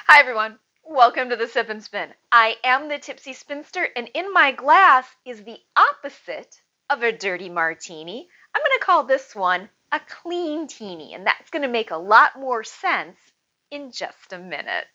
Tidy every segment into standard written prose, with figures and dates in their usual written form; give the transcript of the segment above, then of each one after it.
Hi everyone, welcome to the Sip and Spin. I am the Tipsy Spinster, and in my glass is the opposite of a dirty martini. I'm going to call this one a Cleantini, and that's going to make a lot more sense in just a minute.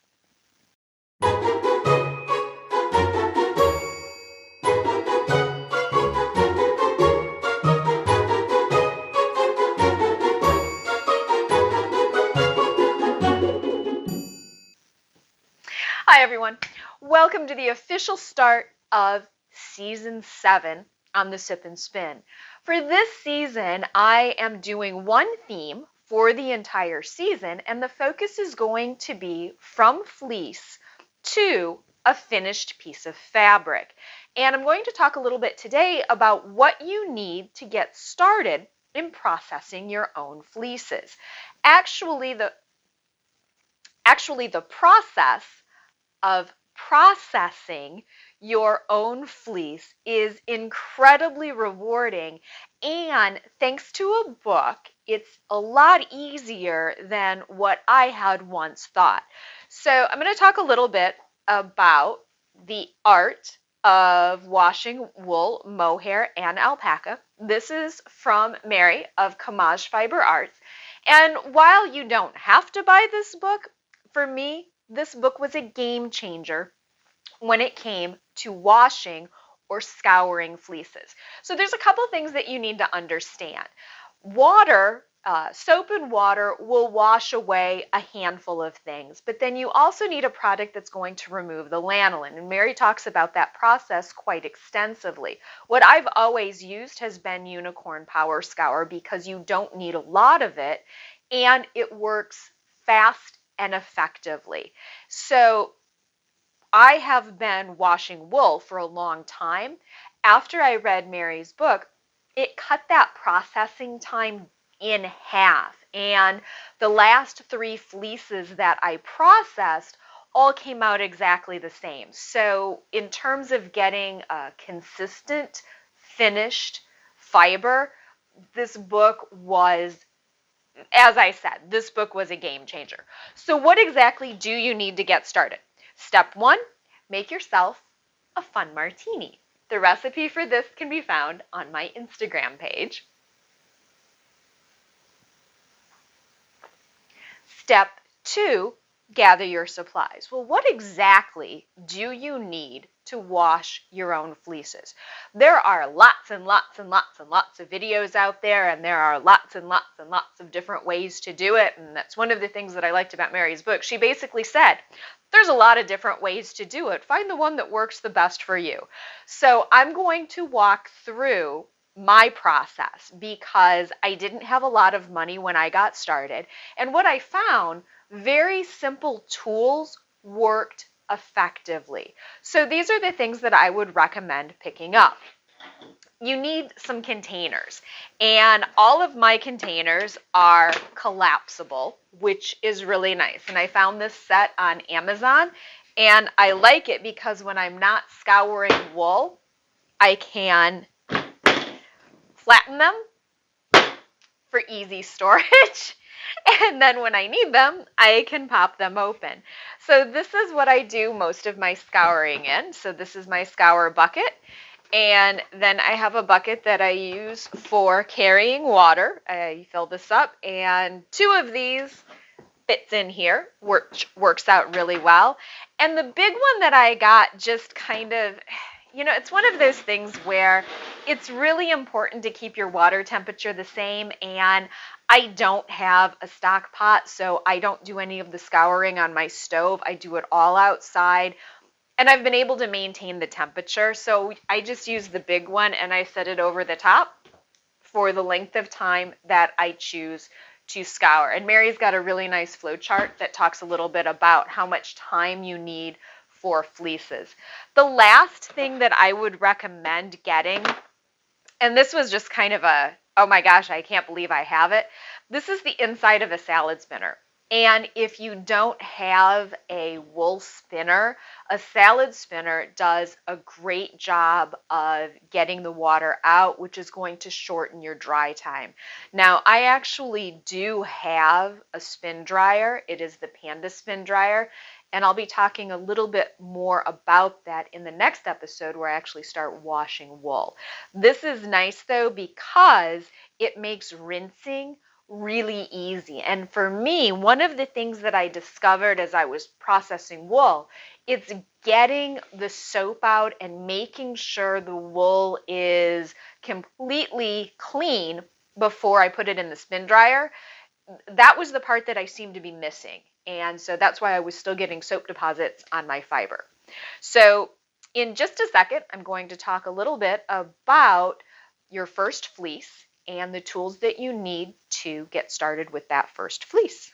Hi everyone, welcome to the official start of Season 7 on the Sip and Spin. For this season, I am doing one theme for the entire season, and the focus is going to be from fleece to a finished piece of fabric. And I'm going to talk a little bit today about what you need to get started in processing your own fleeces. Actually, the process of processing your own fleece is incredibly rewarding, and thanks to a book, it's a lot easier than what I had once thought. So I'm going to talk a little bit about the art of washing wool, mohair, and alpaca. This is from Mary of Camaj Fiber Arts. And while you don't have to buy this book, for me, this book was a game changer when it came to washing or scouring fleeces. So there's a couple things that you need to understand. Soap and water will wash away a handful of things, but then you also need a product that's going to remove the lanolin. And Mary talks about that process quite extensively. What I've always used has been Unicorn Power Scour because you don't need a lot of it and it works fast and effectively. So I have been washing wool for a long time. After I read Mary's book, it cut that processing time in half. And the last 3 fleeces that I processed all came out exactly the same. So in terms of getting a consistent, finished fiber, this book was, as I said, this book was a game changer. So what exactly do you need to get started? Step 1, make yourself a fun martini. The recipe for this can be found on my Instagram page. Step 2, gather your supplies. Well, what exactly do you need to wash your own fleeces? There are lots and lots and lots and lots of videos out there, and there are lots and lots and lots of different ways to do it, and that's one of the things that I liked about Mary's book. She basically said, there's a lot of different ways to do it. Find the one that works the best for you. So I'm going to walk through my process because I didn't have a lot of money when I got started. And what I found, very simple tools worked effectively. So these are the things that I would recommend picking up. You need some containers, and all of my containers are collapsible, which is really nice. And I found this set on Amazon, and I like it because when I'm not scouring wool, I can flatten them for easy storage. And then when I need them, I can pop them open. So this is what I do most of my scouring in. So this is my scour bucket. And then I have a bucket that I use for carrying water. I fill this up, and 2 of these fits in here, which works out really well. And the big one that I got just kind of, it's one of those things where it's really important to keep your water temperature the same, and I don't have a stock pot, so I don't do any of the scouring on my stove. I do it all outside, and I've been able to maintain the temperature, so I just use the big one and I set it over the top for the length of time that I choose to scour. And Mary's got a really nice flow chart that talks a little bit about how much time you need for fleeces. The last thing that I would recommend getting, and this was just kind of a, oh my gosh, I can't believe I have it. This is the inside of a salad spinner. And if you don't have a wool spinner, a salad spinner does a great job of getting the water out, which is going to shorten your dry time. Now, I actually do have a spin dryer. It is the Panda spin dryer, and I'll be talking a little bit more about that in the next episode where I actually start washing wool. This is nice though because it makes rinsing really easy. And for me, one of the things that I discovered as I was processing wool, it's getting the soap out and making sure the wool is completely clean before I put it in the spin dryer. That was the part that I seemed to be missing. And so that's why I was still getting soap deposits on my fiber. So in just a second, I'm going to talk a little bit about your first fleece and the tools that you need to get started with that first fleece.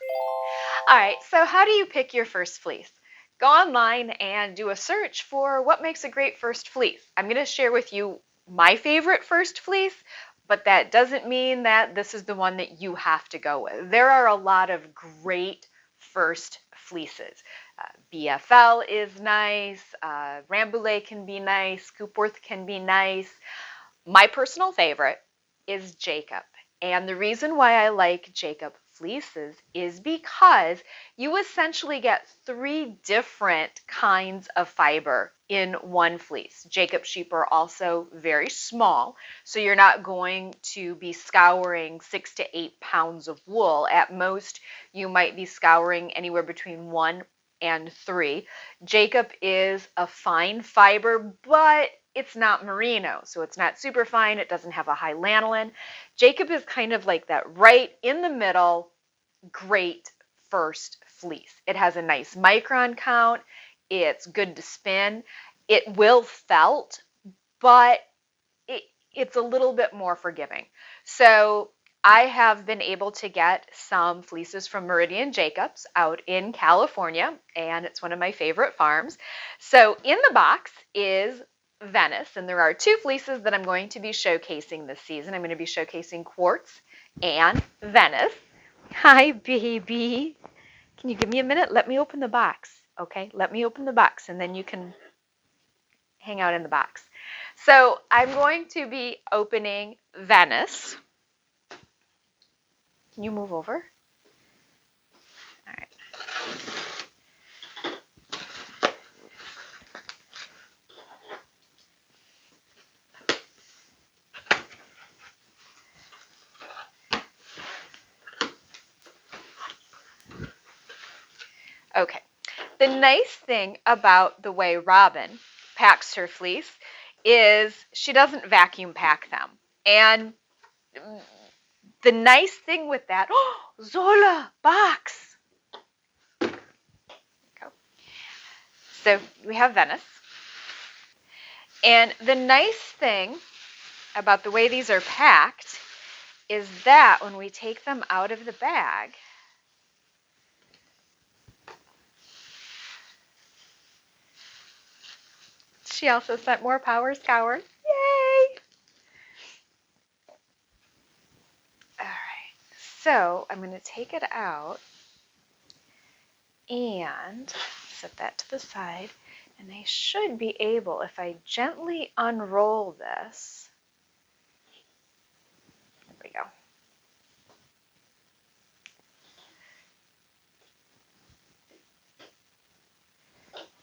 All right, so how do you pick your first fleece? Go online and do a search for what makes a great first fleece. I'm going to share with you my favorite first fleece, but that doesn't mean that this is the one that you have to go with. There are a lot of great first fleeces. BFL is nice, Rambouillet can be nice, Coopworth can be nice. My personal favorite is Jacob. And the reason why I like Jacob fleeces is because you essentially get 3 different kinds of fiber in one fleece. Jacob sheep are also very small, so you're not going to be scouring 6 to 8 pounds of wool. At most, you might be scouring anywhere between 1 and 3. Jacob is a fine fiber, but it's not merino, so it's not super fine. It doesn't have a high lanolin. Jacob is kind of like that right in the middle, great first fleece. It has a nice micron count. It's good to spin. It will felt, but it's a little bit more forgiving. So I have been able to get some fleeces from Meridian Jacobs out in California, and it's one of my favorite farms. So in the box is Venice, and there are 2 fleeces that I'm going to be showcasing this season. I'm going to be showcasing Quartz and Venice. Hi, baby. Can you give me a minute? Let me open the box. Okay, let me open the box, and then you can hang out in the box. So I'm going to be opening Venice. Can you move over? All right. Okay. The nice thing about the way Robin packs her fleece is she doesn't vacuum pack them. And the nice thing with that, Zola box. So we have Venice. And the nice thing about the way these are packed is that when we take them out of the bag, she also sent more power Scour. Yay! All right, so I'm going to take it out and set that to the side. And I should be able, if I gently unroll this, there we go.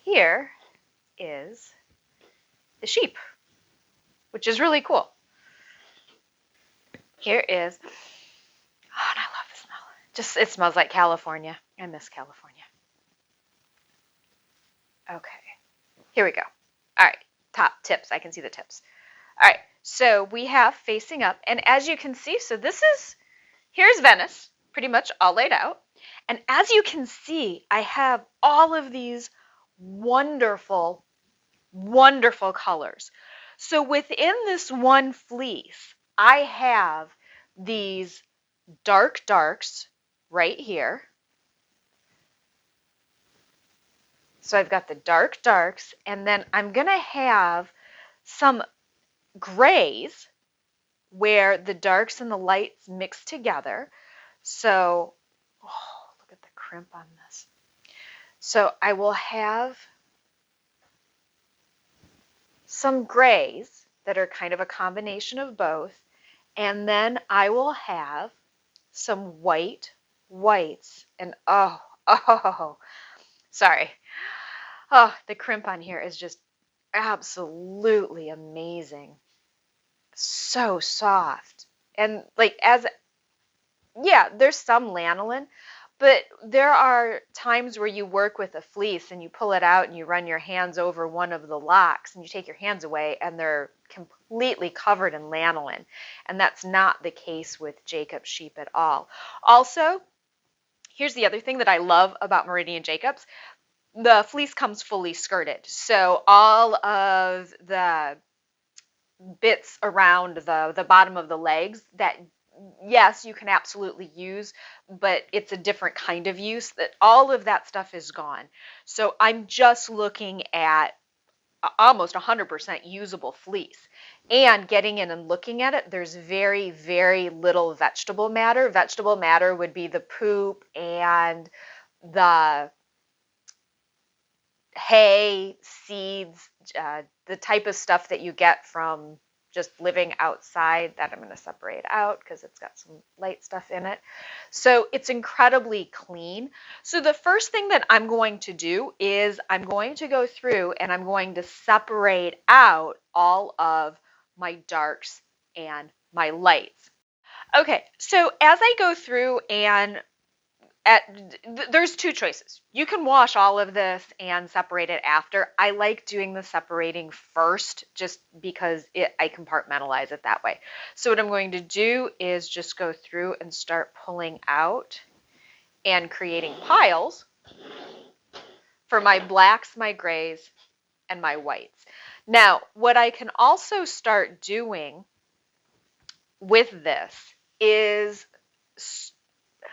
Here is the sheep, which is really cool. Here is, oh, and I love the smell. It smells like California. I miss California. Okay, here we go. All right, top tips. I can see the tips. All right, so we have facing up, and as you can see, so here's Venice, pretty much all laid out. And as you can see, I have all of these wonderful, wonderful colors. So within this one fleece, I have these dark darks right here. So I've got the dark darks, and then I'm going to have some grays where the darks and the lights mix together. So, oh, look at the crimp on this. So I will have some grays that are kind of a combination of both, and then I will have some whites, and sorry. Oh, the crimp on here is just absolutely amazing. So soft. And like yeah, there's some lanolin, but there are times where you work with a fleece and you pull it out and you run your hands over one of the locks and you take your hands away and they're completely covered in lanolin. And that's not the case with Jacobs sheep at all. Also, here's the other thing that I love about Meridian Jacobs. The fleece comes fully skirted. So all of the bits around the bottom of the legs that, yes, you can absolutely use, but it's a different kind of use, that all of that stuff is gone. So I'm just looking at almost 100% usable fleece. And getting in and looking at it, there's very, very little vegetable matter. Vegetable matter would be the poop and the hay, seeds, the type of stuff that you get from just living outside. That I'm going to separate out because it's got some light stuff in it. So it's incredibly clean. So the first thing that I'm going to do is I'm going to go through and I'm going to separate out all of my darks and my lights. Okay, so as I go through and there's two choices. You can wash all of this and separate it after. I like doing the separating first just because I compartmentalize it that way. So what I'm going to do is just go through and start pulling out and creating piles for my blacks, my grays, and my whites. Now, what I can also start doing with this is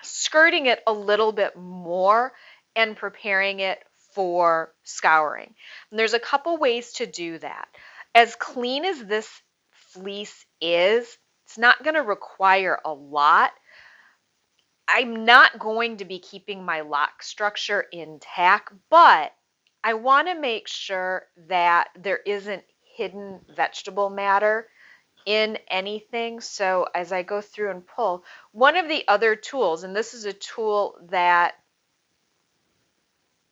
skirting it a little bit more and preparing it for scouring. And there's a couple ways to do that. As clean as this fleece is, it's not going to require a lot. I'm not going to be keeping my lock structure intact, but I want to make sure that there isn't hidden vegetable matter in anything. So as I go through and pull, one of the other tools, and this is a tool that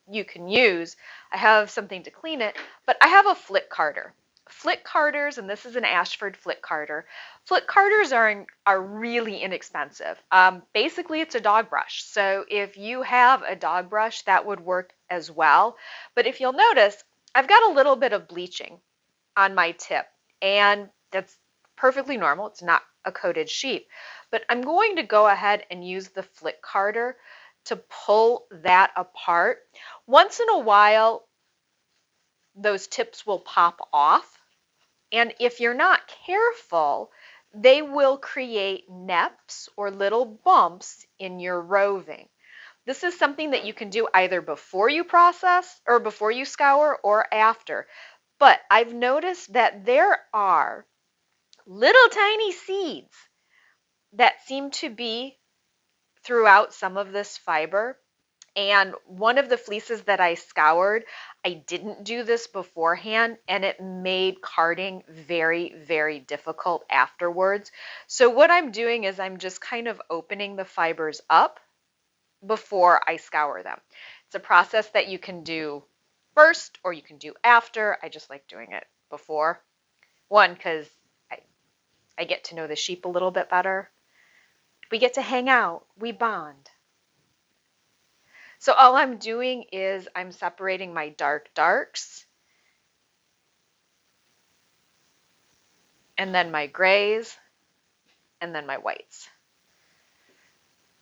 you can use, I have something to clean it, but I have a flick carder. Flick carders, and this is an Ashford flick carder. Flick carders are really inexpensive. Basically, it's a dog brush. So if you have a dog brush, that would work as well. But if you'll notice, I've got a little bit of bleaching on my tip, and that's perfectly normal. It's not a coated sheep. But I'm going to go ahead and use the flick carder to pull that apart. Once in a while, those tips will pop off. And if you're not careful, they will create neps or little bumps in your roving. This is something that you can do either before you process or before you scour or after. But I've noticed that there are little tiny seeds that seem to be throughout some of this fiber. And one of the fleeces that I scoured, I didn't do this beforehand, and it made carding very, very difficult afterwards. So what I'm doing is I'm just kind of opening the fibers up before I scour them. It's a process that you can do first or you can do after. I just like doing it before. One, because I get to know the sheep a little bit better. We get to hang out. We bond. So all I'm doing is I'm separating my darks and then my grays and then my whites.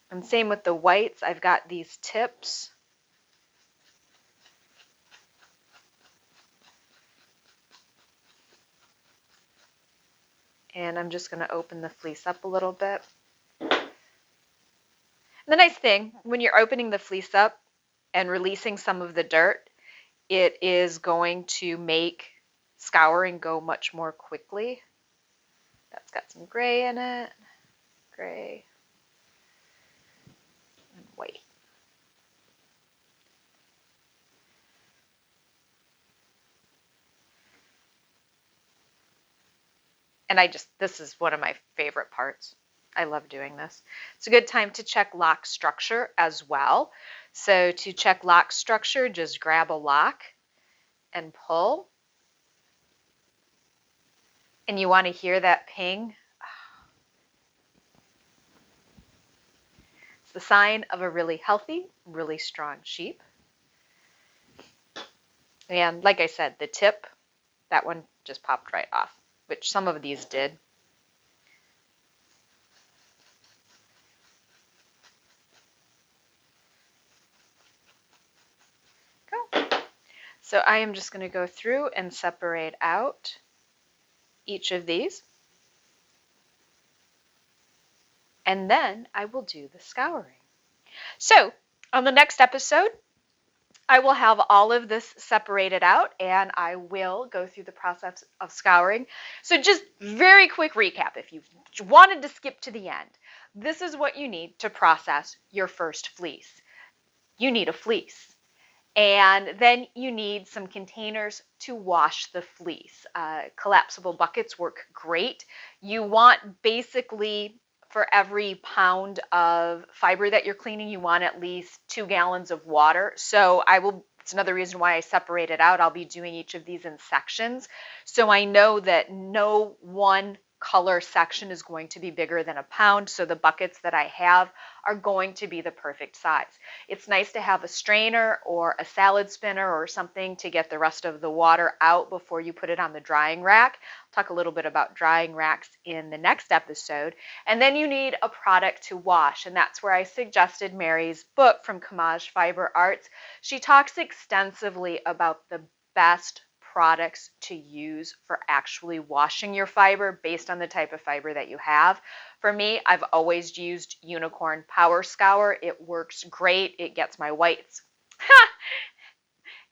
And same with the whites. I've got these tips. And I'm just going to open the fleece up a little bit. The nice thing, when you're opening the fleece up and releasing some of the dirt, it is going to make scouring go much more quickly. That's got some gray in it, gray and white. And this is one of my favorite parts. I love doing this. It's a good time to check lock structure as well. So to check lock structure, just grab a lock and pull. And you want to hear that ping. It's the sign of a really healthy, really strong sheep. And like I said, the tip, that one just popped right off, which some of these did. Go. So I am just going to go through and separate out each of these. And then I will do the scouring. So on the next episode, I will have all of this separated out and I will go through the process of scouring. So just very quick recap, if you wanted to skip to the end, this is what you need to process your first fleece. You need a fleece. And then you need some containers to wash the fleece. Collapsible buckets work great. You want basically for every pound of fiber that you're cleaning, you want at least 2 gallons of water. So it's another reason why I separate it out. I'll be doing each of these in sections. So I know that no one color section is going to be bigger than a pound, so the buckets that I have are going to be the perfect size. It's nice to have a strainer or a salad spinner or something to get the rest of the water out before you put it on the drying rack. I'll talk a little bit about drying racks in the next episode. And then you need a product to wash, and that's where I suggested Mary's book from Camaj Fiber Arts. She talks extensively about the best products to use for actually washing your fiber based on the type of fiber that you have. For me, I've always used Unicorn Power Scour. It works great. It gets my whites.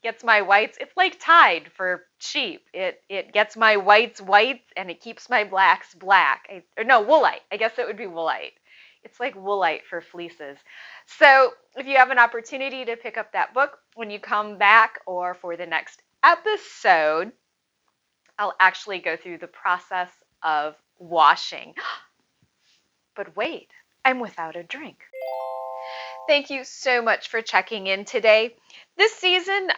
Gets my whites. It's like Tide for sheep. It gets my whites and it keeps my blacks black. No, woolite. I guess it would be woolite. It's like woolite for fleeces. So if you have an opportunity to pick up that book when you come back or for the next episode, I'll actually go through the process of washing. But wait, I'm without a drink. Thank you so much for checking in today. This season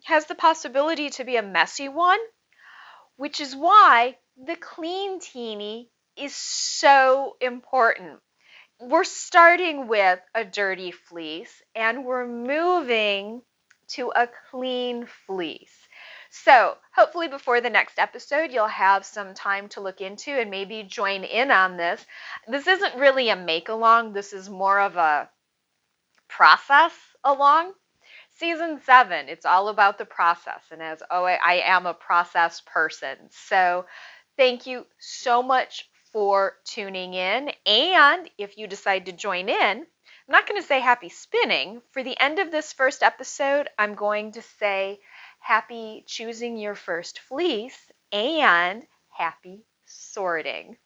has the possibility to be a messy one, which is why the Cleantini is so important. We're starting with a dirty fleece and we're moving to a clean fleece. So hopefully before the next episode, you'll have some time to look into and maybe join in on this. This isn't really a make along. This is more of a process along. Season 7, it's all about the process. And as always, I am a process person. So thank you so much for tuning in. And if you decide to join in, I'm not going to say happy spinning. For the end of this first episode, I'm going to say happy choosing your first fleece and happy sorting.